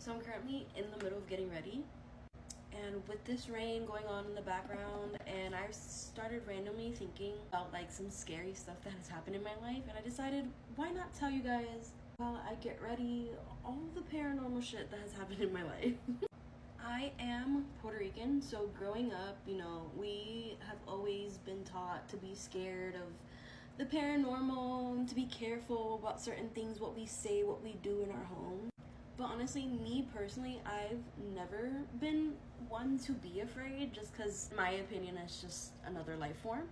So I'm currently in the middle of getting ready, and with this rain going on in the background, and I started randomly thinking about like some scary stuff that has happened in my life, and I decided, why not tell you guys while I get ready all the paranormal shit that has happened in my life. I am Puerto Rican, so growing up, we have always been taught to be scared of the paranormal and to be careful about certain things, what we say, what we do in our home. But honestly, me personally, I've never been one to be afraid, just because my opinion is just another life form.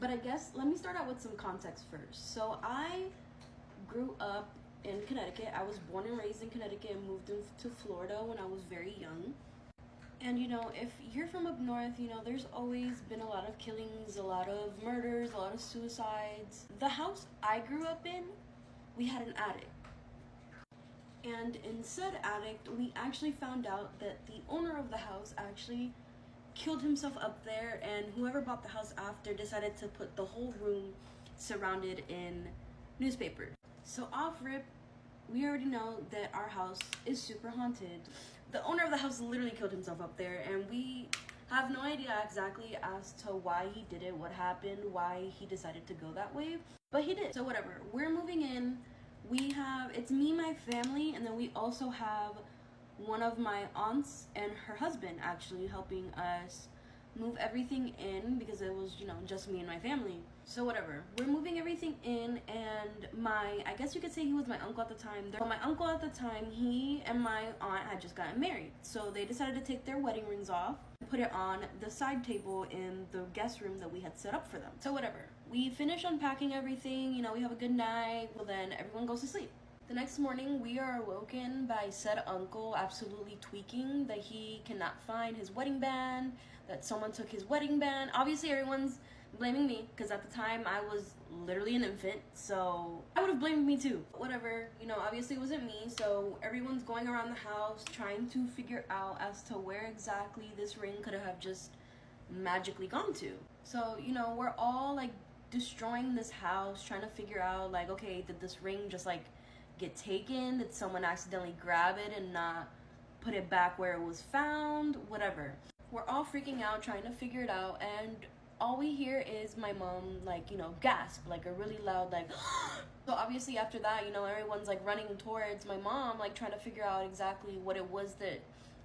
But I guess let me start out with some context first. So I grew up in Connecticut. I was born and raised in Connecticut and moved to Florida when I was very young. And if you're from up north, there's always been a lot of killings, a lot of murders, a lot of suicides. The house I grew up in, we had an attic. And in said attic, we actually found out that the owner of the house actually killed himself up there, and whoever bought the house after decided to put the whole room surrounded in newspapers. So off rip, we already know that our house is super haunted. The owner of the house literally killed himself up there, and we have no idea exactly as to why he did it, what happened, why he decided to go that way, but he did. So whatever, we're moving in. It's me, my family, and then we also have one of my aunts and her husband actually helping us move everything in, because it was, just me and my family. So whatever, we're moving everything in, and I guess you could say he was my uncle at the time. But my uncle at the time, he and my aunt had just gotten married. So they decided to take their wedding rings off and put it on the side table in the guest room that we had set up for them. So whatever, we finish unpacking everything, we have a good night. Well, then everyone goes to sleep. The next morning, we are awoken by said uncle absolutely tweaking that he cannot find his wedding band, that someone took his wedding band. Obviously, everyone's blaming me, because at the time, I was literally an infant, so I would have blamed me too. Whatever, obviously it wasn't me, so everyone's going around the house trying to figure out as to where exactly this ring could have just magically gone to. So, we're all like destroying this house, trying to figure out like, okay, did this ring just like get taken? Did someone accidentally grab it and not put it back where it was found? Whatever. We're all freaking out trying to figure it out, and all we hear is my mom like, gasp, like a really loud like So obviously after that, everyone's like running towards my mom, like trying to figure out exactly what it was that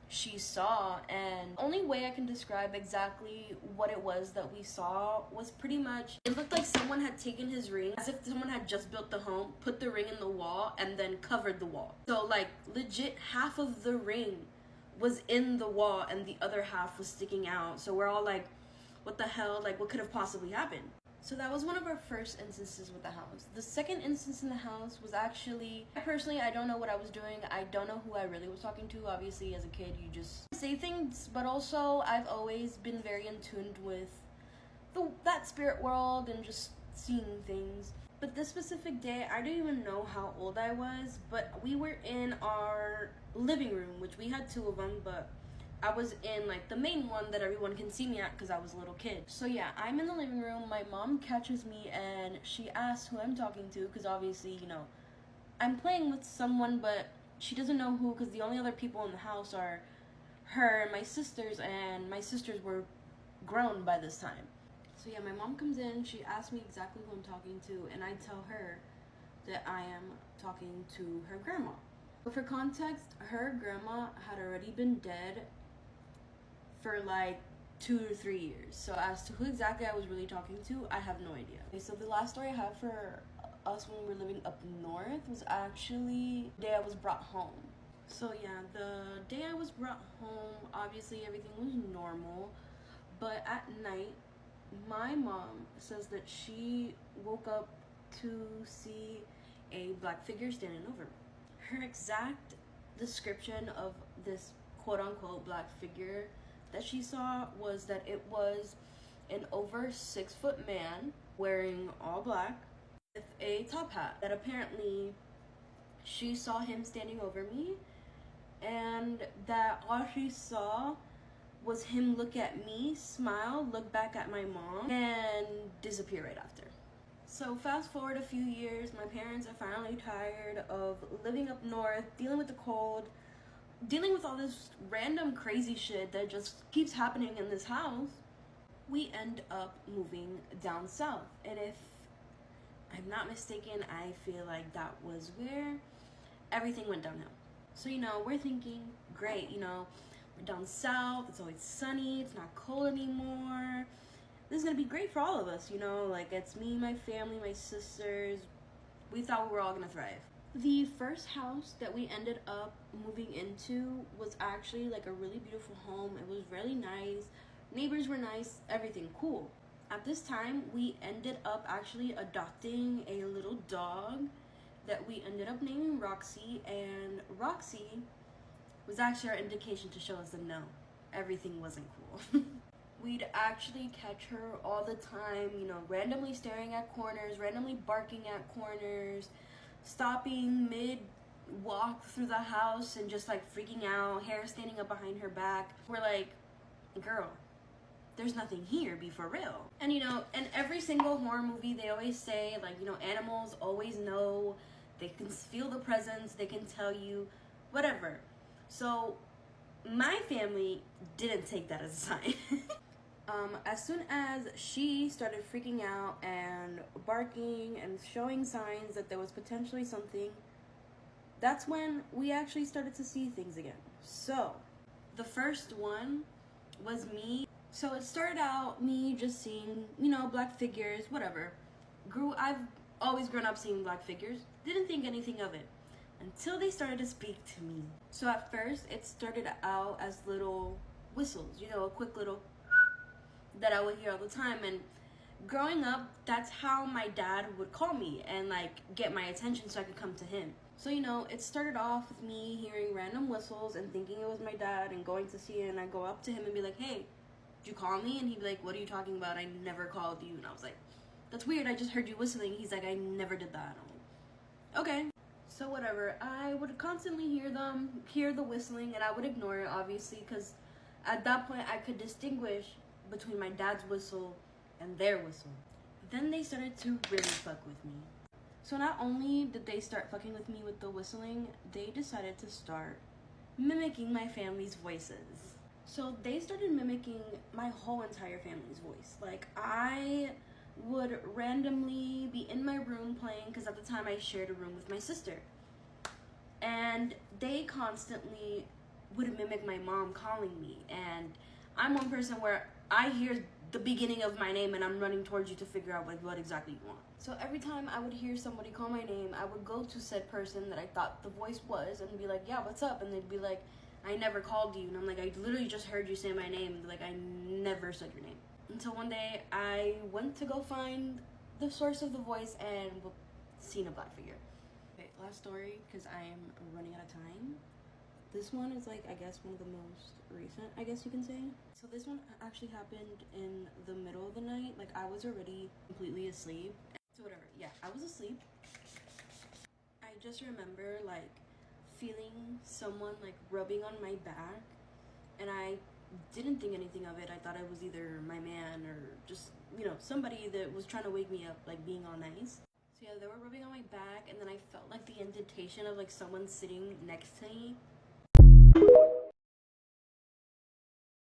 she saw. And only way I can describe exactly what it was that we saw was pretty much, it looked like someone had taken his ring, as if someone had just built the home, put the ring in the wall, and then covered the wall. So like legit half of the ring was in the wall and the other half was sticking out. So we're all like, what the hell, like what could have possibly happened? So that was one of our first instances with the house. The second instance in the house was actually, personally, I don't know what I was doing. I don't know who I really was talking to. Obviously, as a kid, you just say things, but also I've always been very in tune with that spirit world and just seeing things. But this specific day, I don't even know how old I was, but we were in our living room, which we had two of them, but I was in like the main one that everyone can see me at because I was a little kid. So yeah, I'm in the living room. My mom catches me and she asks who I'm talking to, because obviously, I'm playing with someone, but she doesn't know who, because the only other people in the house are her and my sisters were grown by this time. So yeah, my mom comes in, she asks me exactly who I'm talking to, and I tell her that I am talking to her grandma. But for context, her grandma had already been dead for like 2 to 3 years. So as to who exactly I was really talking to, I have no idea. Okay, so the last story I have for us when we were living up north was actually the day I was brought home. So yeah, the day I was brought home, obviously everything was normal, but at night, my mom says that she woke up to see a black figure standing over me. Her exact description of this quote-unquote black figure that she saw was that it was an over 6-foot man wearing all black with a top hat. That apparently she saw him standing over me, and that all she saw was him look at me, smile, look back at my mom, and disappear right after. So fast forward a few years, my parents are finally tired of living up north, dealing with the cold, dealing with all this random crazy shit that just keeps happening in this house, we end up moving down south. And if I'm not mistaken, I feel like that was where everything went downhill. So, we're thinking, great, we're down south, it's always sunny, it's not cold anymore. This is gonna be great for all of us, like it's me, my family, my sisters. We thought we were all gonna thrive. The first house that we ended up moving into was actually like a really beautiful home. It was really nice. Neighbors were nice, everything cool. At this time, we ended up actually adopting a little dog that we ended up naming Roxy, and Roxy was actually our indication to show us that no, everything wasn't cool. We'd actually catch her all the time, randomly staring at corners, randomly barking at corners, stopping mid-walk through the house and just like freaking out, hair standing up behind her back. We're like, girl, there's nothing here, be for real. And in every single horror movie, they always say like, animals always know, they can feel the presence, they can tell you, whatever. So my family didn't take that as a sign. As soon as she started freaking out and barking and showing signs that there was potentially something, that's when we actually started to see things again. So the first one was me. So it started out me just seeing, black figures, whatever. I've always grown up seeing black figures. Didn't think anything of it until they started to speak to me. So at first it started out as little whistles, a quick little that I would hear all the time. And growing up, that's how my dad would call me and like get my attention so I could come to him. So it started off with me hearing random whistles and thinking it was my dad and going to see it, and I go up to him and be like, hey, did you call me? And he'd be like, what are you talking about? I never called you. And I was like, that's weird, I just heard you whistling. He's like, I never did that. And I'm like, okay. So whatever, I would constantly hear the whistling, and I would ignore it obviously, because at that point I could distinguish between my dad's whistle and their whistle. Then they started to really fuck with me. So not only did they start fucking with me with the whistling, they decided to start mimicking my family's voices. So they started mimicking my whole entire family's voice. Like, I would randomly be in my room playing, because at the time I shared a room with my sister. And they constantly would mimic my mom calling me. And I'm one person where I hear the beginning of my name and I'm running towards you to figure out like what exactly you want. So every time I would hear somebody call my name, I would go to said person that I thought the voice was and be like, yeah, what's up? And they'd be like, I never called you. And I'm like, I literally just heard you say my name. Like, I never said your name. Until one day I went to go find the source of the voice and seen a black figure. Okay, last story, because I am running out of time. This one is like, I guess, one of the most recent, I guess you can say. So this one actually happened in the middle of the night. Like, I was already completely asleep. So whatever, yeah, I was asleep. I just remember like feeling someone like rubbing on my back, and I didn't think anything of it. I thought it was either my man or just, somebody that was trying to wake me up, like being all nice. So yeah, they were rubbing on my back, and then I felt like the indentation of like someone sitting next to me.